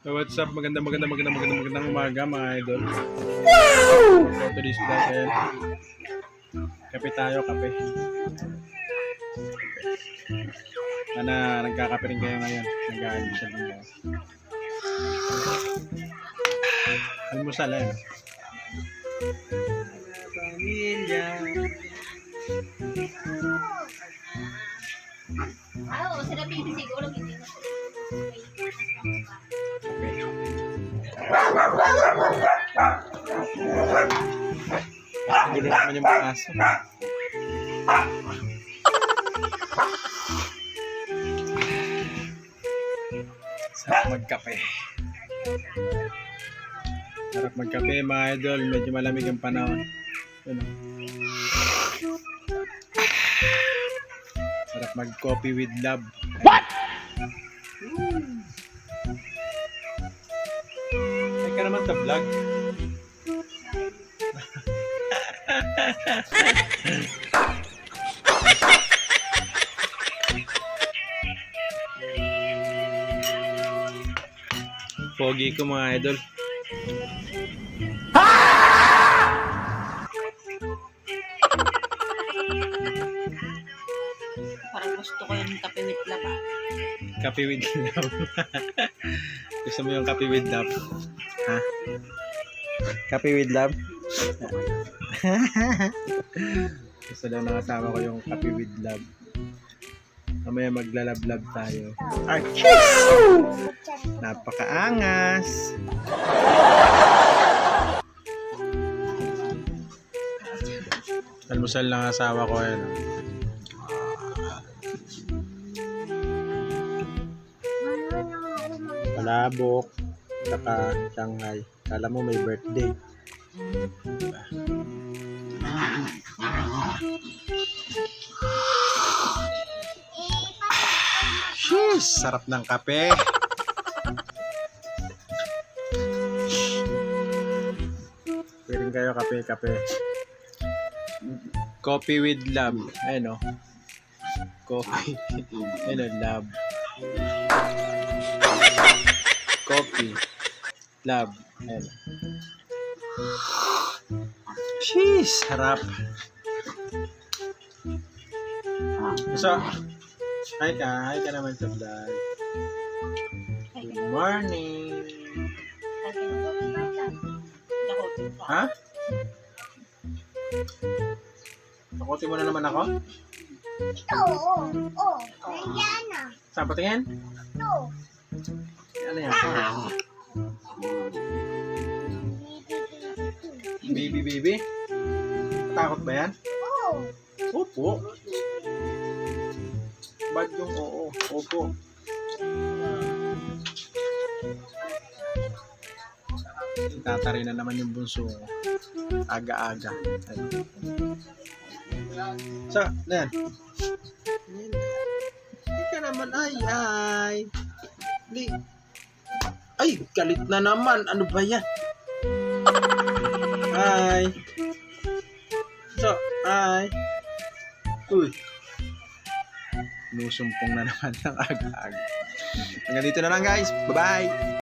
So what's up? Magandang umaga mga idol. Wow! To this vlog, ayan. Kape tayo, kape. Sana nagkakape rin kayo ngayon. Nag-aalmusal din kayo. Almusal, ayan. Pamilya. Sarap yung siguro hindi na. Gulo naman yung mga aso. Sarap magkape. Sarap magkape mga idol. Medyo malamig ang panahon. Ano? Sarap mag-coffee with love. What? Ay ka naman sa vlog. Pogi ko mga idol. Parang gusto ko yung kape with love. Kape with love. Gusto mo yung kape with love? Ha? Kape with love? Gusto daw nakasama ko yung kape with love. Mamaya maglalab-lab tayo. Archis! Napakaangas! Almusal ng asawa ko yan. Palabok, saka Shanghai. Kala mo may birthday. Sheesh! Sarap ng kape. Pwede kayo kape. Coffee with love. Ayun o. Coffee. Ayun o, love. Coffee. Love. Ayun. Sheesh! Sarap. So, hi ka naman sa vlog. Good morning. Ha? Takutin mo na naman ako? Ito, oo. Nandiyan na. Saan patingin? Ito. Ano yan? Baby? Takot ba yan? Oo. Opo. Bad yung oo. Opo. Tatari na naman yung bunso. Aga-aga. So, na yan. Hindi ka naman, ay. Ay, galit na naman. Ano ba yan? Ay. So, ay. Uy. Nusumpong na naman ng aga-aga. Hanggang dito na lang guys. Bye-bye.